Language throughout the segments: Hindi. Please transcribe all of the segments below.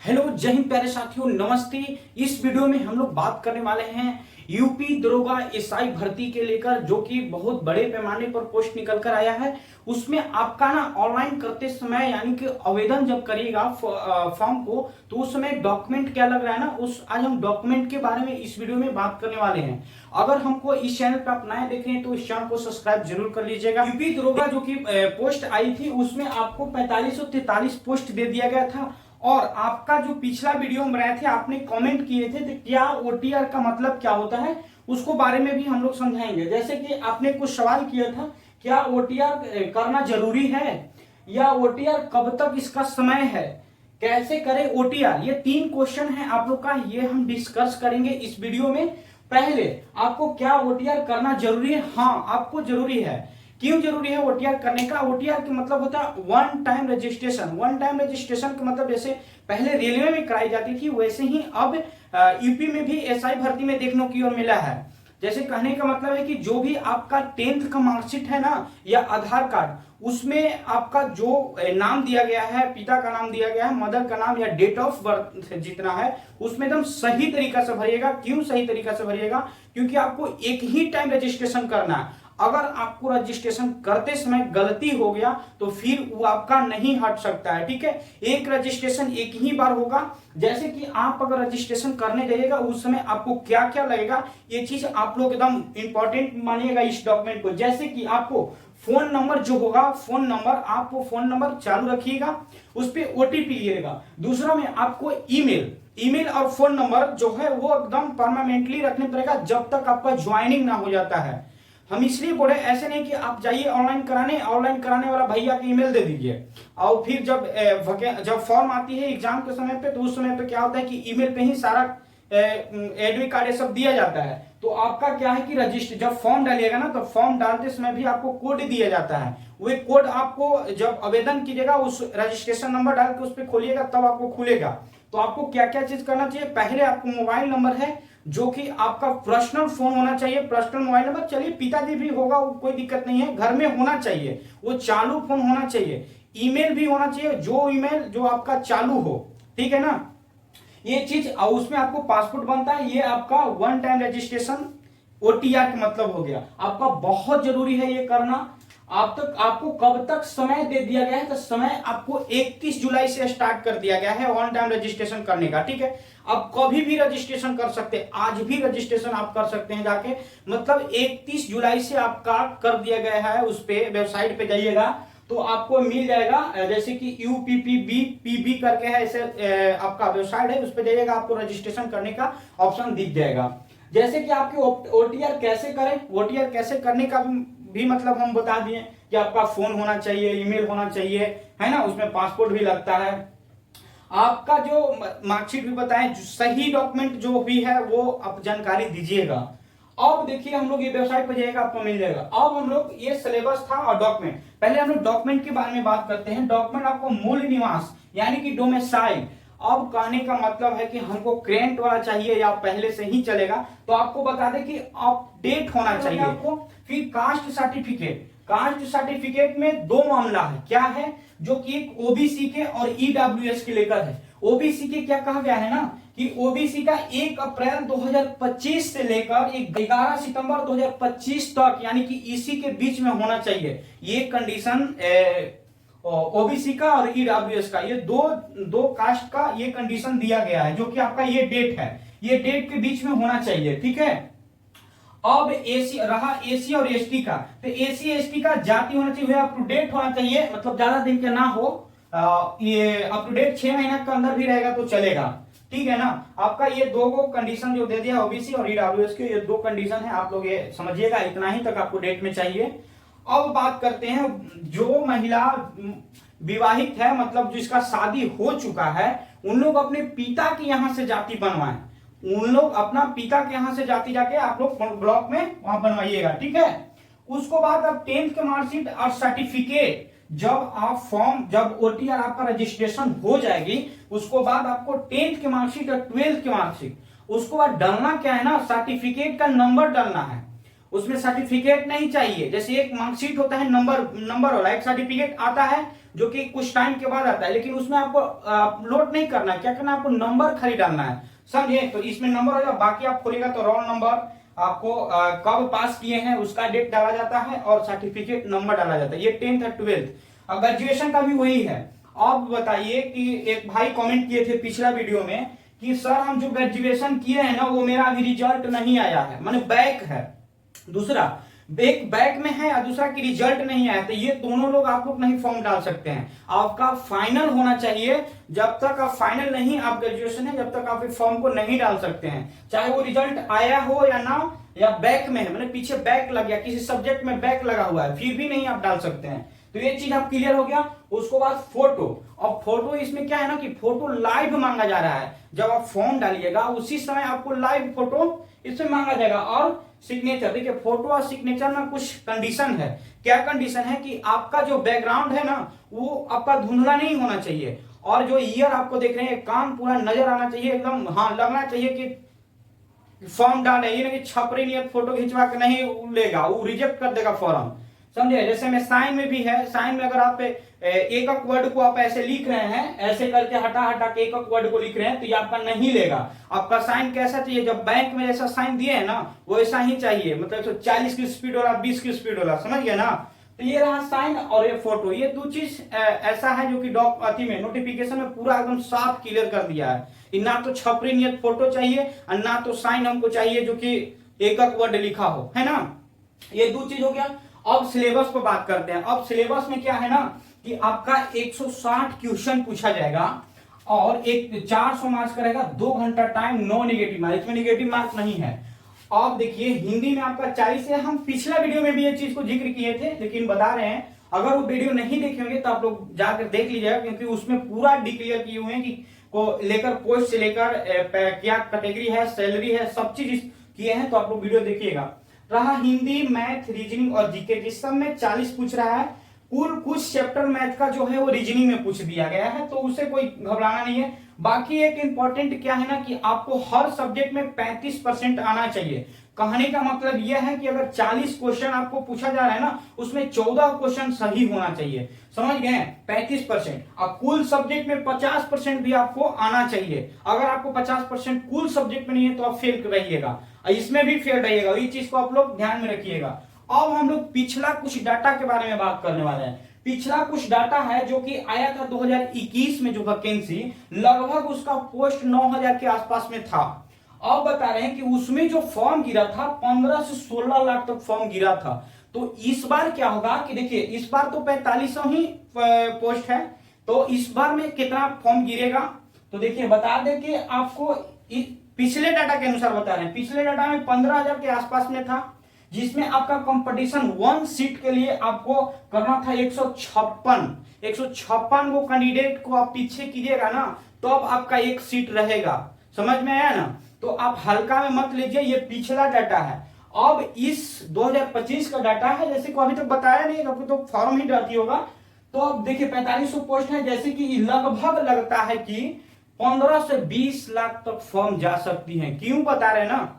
हेलो जय हिंद प्यारे साथियों, नमस्ते। इस वीडियो में हम लोग बात करने वाले हैं यूपी दरोगा एसआई भर्ती के लेकर, जो कि बहुत बड़े पैमाने पर पोस्ट निकल कर आया है। उसमें आपका ना ऑनलाइन करते समय यानी कि आवेदन जब करिएगा फॉर्म को, तो उस समय डॉक्यूमेंट क्या लग रहा है ना, उस आज हम डॉक्यूमेंट के बारे में इस वीडियो में बात करने वाले हैं। अगर हमको इस चैनल पर आप नए देख रहे हैं तो इस चैनल को सब्सक्राइब जरूर कर लीजिएगा। यूपी दरोगा जो कि पोस्ट आई थी उसमें आपको 4543 पोस्ट दे दिया गया था। और आपका जो पिछला वीडियो में रहे थे, आपने कमेंट किए थे तो क्या ओटीआर का मतलब क्या होता है उसको बारे में भी हम लोग समझाएंगे। जैसे कि आपने कुछ सवाल किया था, क्या ओटीआर करना जरूरी है या ओटीआर कब तक इसका समय है, कैसे करें ओटीआर, ये 3 क्वेश्चन है आप लोग का, ये हम डिस्कस करेंगे इस वीडियो में। पहले आपको क्या ओटीआर करना जरूरी है? हाँ, आपको जरूरी है। क्यों जरूरी है ओटीआर करने का? ओटीआर का मतलब होता है one time registration. One time registration का मतलब जैसे पहले रेलवे में कराई जाती थी, वैसे ही अब यूपी में भी एसआई भर्ती में देखने की ओर मिला है। जैसे कहने का मतलब है कि जो भी आपका 10th का मार्कशीट है ना, या आधार कार्ड, उसमें आपका जो नाम दिया गया है, पिता का नाम दिया गया है, मदर का नाम या डेट ऑफ बर्थ जितना है, उसमें एकदम सही तरीका से भरिएगा। क्यों सही तरीका से भरिएगा? क्योंकि आपको एक ही टाइम रजिस्ट्रेशन करना है। अगर आपको रजिस्ट्रेशन करते समय गलती हो गया तो फिर वो आपका नहीं हट सकता है। ठीक है, एक रजिस्ट्रेशन एक ही बार होगा। जैसे कि आप अगर रजिस्ट्रेशन करने जाइएगा उस समय आपको क्या क्या लगेगा, ये चीज आप लोग एकदम इंपॉर्टेंट मानिएगा इस डॉक्यूमेंट को। जैसे कि आपको फोन नंबर जो होगा, फोन नंबर, आप वो फोन नंबर चालू रखिएगा, उस पर ओटीपी लिएगा। दूसरा में आपको ईमेल और फोन नंबर जो है वो एकदम परमानेंटली रखने पड़ेगा जब तक आपका ज्वाइनिंग ना हो जाता है। हम इसलिए बोले, ऐसे नहीं कि आप जाइए ऑनलाइन कराने वाला भैया की ईमेल दे दीजिए, और फिर जब फॉर्म आती है एग्जाम के समय पे, तो उस समय पे क्या होता है कि ईमेल पे ही सारा एडमिट कार्ड ये सब दिया जाता है। तो आपका क्या है कि रजिस्टर जब फॉर्म डालिएगा ना, तो फॉर्म डालते समय भी आपको कोड दिया जाता है। वो कोड आपको जब आवेदन कीजिएगा उस रजिस्ट्रेशन नंबर डाल के उस पर खोलिएगा, तब आपको खुलेगा। तो आपको क्या क्या चीज करना चाहिए? पहले आपको मोबाइल नंबर है जो कि आपका पर्सनल फोन होना चाहिए, पर्सनल मोबाइल नंबर, चलिए पिताजी भी होगा, कोई दिक्कत नहीं है, घर में होना चाहिए, वो चालू फोन होना चाहिए। ईमेल भी होना चाहिए, जो ईमेल जो आपका चालू हो, ठीक है ना, ये चीज। और उसमें आपको पासपोर्ट बनता है। ये आपका वन टाइम रजिस्ट्रेशन ओटीआर का मतलब हो गया। आपका बहुत जरूरी है ये करना। आपको कब तक समय दे दिया गया है? तो समय आपको 31 जुलाई से स्टार्ट कर दिया गया है वन टाइम रजिस्ट्रेशन करने का। ठीक है, आप कभी भी रजिस्ट्रेशन कर सकते हैं, आज भी रजिस्ट्रेशन आप कर सकते हैं जाके, मतलब 31 जुलाई से आपका कर दिया गया है। उस पे वेबसाइट पे जाइएगा तो आपको मिल जाएगा, जैसे कि यूपीपीबी करके है, ऐसे आपका वेबसाइट है, उस पर जाइएगा, आपको रजिस्ट्रेशन करने का ऑप्शन दिख जाएगा। जैसे कि आपके ओटीआर कैसे करें, ओटीआर कैसे करने का भी मतलब हम बता दिए कि आपका फोन होना चाहिए, ईमेल होना चाहिए, है ना, उसमें पासपोर्ट भी लगता है, आपका जो मार्कशीट भी बताएं, सही डॉक्यूमेंट जो भी है वो आप जानकारी दीजिएगा। अब देखिए हम लोग ये वेबसाइट पर जाइएगा, आपको मिल जाएगा। अब हम लोग ये सिलेबस था और डॉक्यूमेंट, पहले हम लोग डॉक्यूमेंट के बारे में बात करते हैं। डॉक्यूमेंट आपको मूल निवास यानी कि डोमेसाइल। अब कहने का मतलब है कि हमको करेंट वाला चाहिए या पहले से ही चलेगा, तो आपको बता दें कि अपडेट होना चाहिए आपको। फिर कास्ट सर्टिफिकेट, कास्ट सर्टिफिकेट में 2 मामला है। क्या है? जो कि एक ओबीसी के और ईडब्ल्यूएस के लेकर है। ओबीसी के क्या कहा गया है ना, कि ओबीसी का 1 अप्रैल 2025 से लेकर 11 सितंबर 2025 तक, यानी कि इसी के बीच में होना चाहिए। ये कंडीशन ओबीसी का और ईडब्ल्यूएस का, ये दो कास्ट का ये कंडीशन दिया गया है, जो कि आपका ये डेट है, ये डेट के बीच में होना चाहिए। ठीक है, अब एसी रहा एसी और एसटी का, तो एसी एसटी का जाति होना चाहिए, अप टू डेट होना चाहिए, मतलब ज्यादा दिन के ना हो, ये अप टू डेट 6 महीने के अंदर भी रहेगा तो चलेगा। ठीक है ना, आपका ये 2 कंडीशन जो दे दिया ओबीसी और ईडब्ल्यूएस के, ये 2 कंडीशन है, आप लोग ये समझिएगा, इतना ही तक आपको डेट में चाहिए। अब बात करते हैं, जो महिला विवाहित है, मतलब जिसका शादी हो चुका है, उन लोग अपने पिता की यहां से जाति बनवाएं। उन लोग अपना पिता के यहां से जाति जाके आप लोग ब्लॉक में वहां बनवाइएगा। ठीक है, उसको बाद अब 10th के मार्कशीट और सर्टिफिकेट, जब ओटीआर आपका रजिस्ट्रेशन हो जाएगी, उसको बाद आपको 10th के मार्कशीट और 12th के मार्कशीट, उसको बाद डालना क्या है ना, सर्टिफिकेट का नंबर डालना है। उसमें सर्टिफिकेट नहीं चाहिए, जैसे एक मार्कशीट होता है नंबर वाला, एक सर्टिफिकेट आता है जो कि कुछ टाइम के बाद आता है, लेकिन उसमें आपको अपलोड नहीं करना है। क्या करना है, आपको नंबर खाली डालना है, समझे। तो इसमें नंबर होगा, बाकी आप खोलेगा तो रोल नंबर, आपको कब पास किए हैं उसका डेट डाला जाता है और सर्टिफिकेट नंबर डाला जाता है। ये 10th और 12th। ग्रेजुएशन का भी वही है। अब बताइए कि एक भाई कमेंट किए थे पिछला वीडियो में कि सर हम जो ग्रेजुएशन किए हैं ना वो मेरा अभी रिजल्ट नहीं आया है, माने बैक है, दूसरा एक बैक में है और दूसरा की रिजल्ट नहीं आया, तो ये दोनों लोग आप लोग नहीं फॉर्म डाल सकते हैं। आपका फाइनल होना चाहिए, जब तक आप फाइनल नहीं, आप ग्रेजुएशन है, जब तक आप फॉर्म को नहीं डाल सकते हैं, चाहे वो रिजल्ट आया हो या ना, या बैक में है, मैंने पीछे बैक लग गया, किसी सब्जेक्ट में बैक लगा हुआ है, फिर भी नहीं आप डाल सकते हैं। तो ये चीज आप क्लियर हो गया। उसके बाद फोटो, अब फोटो इसमें क्या है ना कि फोटो लाइव मांगा जा रहा है, जब आप फॉर्म डालिएगा उसी समय आपको लाइव फोटो इसमें मांगा जाएगा। और सिग्नेचर, देखिए फोटो और सिग्नेचर में कुछ कंडीशन है। क्या कंडीशन है कि आपका जो बैकग्राउंड है ना वो आपका धुंधला नहीं होना चाहिए, और जो ईयर आपको देख रहे हैं काम पूरा नजर आना चाहिए एकदम, हाँ लगना चाहिए कि फॉर्म डाले, ये नहीं छपरी नियत फोटो खिंचवा के नहीं लेगा, वो रिजेक्ट कर देगा फॉर्म, समझे। जैसे में साइन में भी है, साइन में अगर आप एक वर्ड को आप ऐसे लिख रहे हैं, ऐसे करके हटा हटा के एक वर्ड को लिख रहे हैं, तो ये आपका नहीं लेगा। आपका साइन कैसा चाहिए, जब बैंक में जैसा साइन दिए है ना वैसा ही चाहिए, मतलब 140 की स्पीड वाला, 20 की स्पीड वाला, समझ गए ना। तो ये रहा साइन और ये फोटो, ये दो चीज ऐसा है जो कि डॉक में नोटिफिकेशन में पूरा एकदम साफ क्लियर कर दिया है। ना तो छपरी नियत फोटो चाहिए और ना तो साइन हमको चाहिए जो कि एक वर्ड लिखा हो, है ना। ये दो चीज हो गया। अब सिलेबस पर बात करते हैं। अब सिलेबस में क्या है ना कि आपका 160 क्वेश्चन पूछा जाएगा और एक 400 मार्क्स का रहेगा, 2 घंटा टाइम, नो नेगेटिव मार्क्स, इसमें नेगेटिव मार्क्स नहीं है। अब देखिए हिंदी में आपका 40 है, हम पिछला वीडियो में भी ये चीज को जिक्र किए थे, लेकिन बता रहे हैं अगर वो वीडियो नहीं देखे होंगे तो आप लोग जाकर देख लीजिएगा, क्योंकि उसमें पूरा डिक्लेयर किए हुए हैं कि को लेकर पोस्ट से लेकर क्या कैटेगरी है, सैलरी है, सब चीज किए हैं, तो आप लोग वीडियो देखिएगा। रहा हिंदी, मैथ, रीजनिंग और जीके, जिस सब में 40 पूछ रहा है। कुछ चैप्टर मैथ का जो है वो रीजनिंग में पूछ दिया गया है, तो उसे कोई घबराना नहीं है। बाकी एक इंपॉर्टेंट क्या है ना कि आपको हर सब्जेक्ट में 35% आना चाहिए। कहने का मतलब यह है कि अगर 40 क्वेश्चन आपको पूछा जा रहा है ना उसमें 14 क्वेश्चन सही होना चाहिए, समझ गए। 35%। अब कुल सब्जेक्ट में 50% भी आपको आना चाहिए। अगर आपको 50% कुल सब्जेक्ट में नहीं है तो आप फेल रहिएगा, इसमें भी फेल रहिएगा, ये चीज को आप लोग ध्यान में रखिएगा। अब हम लोग पिछला कुछ डाटा के बारे में बात करने वाले हैं। पिछला कुछ डाटा है जो कि आया था 2021 में, जो वैकेंसी लगभग उसका पोस्ट 9000 के आसपास में था। अब बता रहे हैं कि उसमें जो फॉर्म गिरा था 15 से 16 लाख तक फॉर्म गिरा था। तो इस बार क्या होगा कि देखिए इस बार तो 4500 ही पोस्ट है, तो इस बार में कितना फॉर्म गिरेगा तो देखिए बता दें कि आपको पिछले डाटा के अनुसार बता रहे हैं, पिछले डाटा में 15,000 के आसपास में था, जिसमें आपका कंपटीशन 1 सीट के लिए आपको करना था 156 वो कैंडिडेट को आप पीछे कीजिएगा ना तो अब आपका एक सीट रहेगा, समझ में आया ना। तो आप हल्का में मत लीजिए, ये पिछला डाटा है। अब इस 2025 का डाटा है, जैसे को अभी तक बताया नहीं, अभी तो फॉर्म ही डालती होगा। तो अब देखिए 4500 पोस्ट है, जैसे कि लगभग लगता है कि 15 से 20 लाख तक फॉर्म जा सकती है। क्यों बता रहे हैं ना,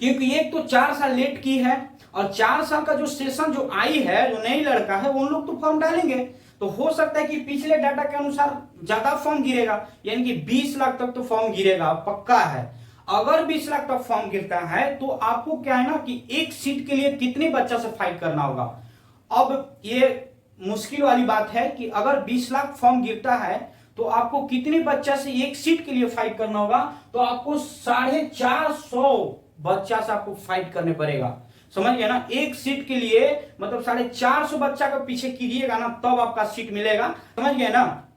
क्योंकि एक तो 4 साल लेट की है और 4 साल का जो सेशन जो आई है, जो नई लड़का है उन लोग तो फॉर्म डालेंगे, तो हो सकता है कि पिछले डाटा के अनुसार ज्यादा फॉर्म गिरेगा, यानी कि 20 लाख तक तो फॉर्म गिरेगा, पक्का है। अगर 20 लाख तक फॉर्म गिरता है तो आपको क्या है ना कि एक सीट के लिए कितने बच्चा से फाइट करना होगा। अब ये मुश्किल वाली बात है कि अगर 20 लाख फॉर्म गिरता है तो आपको कितने बच्चा से एक सीट के लिए फाइट करना होगा, तो आपको 450 बच्चा से आपको फाइट करने पड़ेगा, समझ गए ना। एक सीट के लिए मतलब 450 बच्चा का पीछे कीजिएगा ना तब आपका सीट मिलेगा, समझ गए ना।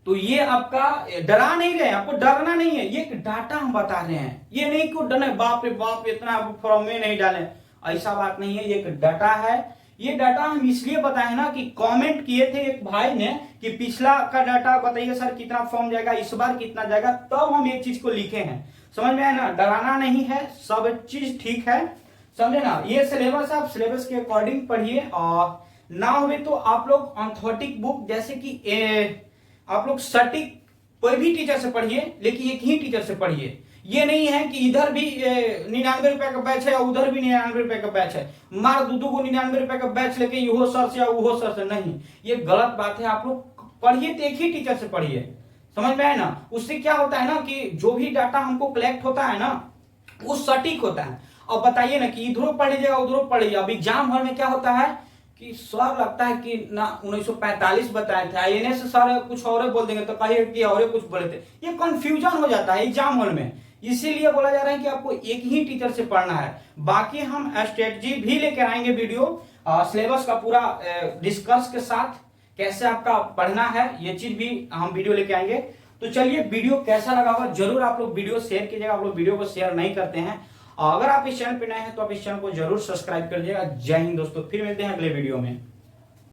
तो ये आपका डरा नहीं रहे, आपको डरना नहीं है, ये एक डाटा हम बता रहे हैं, ये नहीं कि डरना बाप रे बाप इतना फॉर्म में नहीं डाले, ऐसा बात नहीं है, ये एक डाटा है। ये डाटा हम इसलिए बताए ना कि कमेंट किए थे एक भाई ने कि पिछला का डाटा बताइए सर कितना फॉर्म जाएगा, इस बार कितना जाएगा, तब हम ये चीज को लिखे हैं, समझ में आया ना। डराना नहीं है, सब चीज ठीक है, समझे ना। ये सिलेबस आप सिलेबस के अकॉर्डिंग पढ़िए, और ना हुए तो आप लोग ऑर्थोटिक बुक जैसे कि आप लोग सटीक कोई भी टीचर से पढ़िए, लेकिन एक ही टीचर से पढ़िए, ये नहीं है कि इधर भी 99 रुपए का बैच है और उधर भी 99 रुपए का बैच है, मार दू को 99 रुपए का बैच लेके यो सर से या वो सर से, नहीं, ये गलत बात है। आप लोग पढ़िए तो एक ही टीचर से पढ़िए, समझ में आए ना। उससे क्या होता है ना कि जो भी डाटा हमको कलेक्ट होता है ना वो सटीक होता है। और बताइए ना कि इधरों पढ़ लीजिएगा उधरों पढ़ लीजिएगा, अब एग्जाम हॉल में क्या होता है कि सर लगता है कि ना 1945 बताए थे, INS सर कुछ और बोल देंगे तो कहिए कि और कुछ बोले थे, ये कंफ्यूजन हो जाता है एग्जाम हॉल में। इसीलिए बोला जा रहा है कि आपको एक ही टीचर से पढ़ना है। बाकी हम स्ट्रेटजी भी लेकर आएंगे वीडियो, सिलेबस का पूरा डिस्कस के साथ कैसे आपका पढ़ना है, ये चीज भी हम वीडियो लेके आएंगे। तो चलिए, वीडियो कैसा लगा होगा जरूर आप लोग वीडियो शेयर कीजिएगा। आप लोग वीडियो को शेयर नहीं करते हैं, अगर आप इस चैनल पे नए हैं तो आप इस चैनल को जरूर सब्सक्राइब कर दीजिएगा। जय हिंद दोस्तों, फिर मिलते हैं अगले वीडियो में।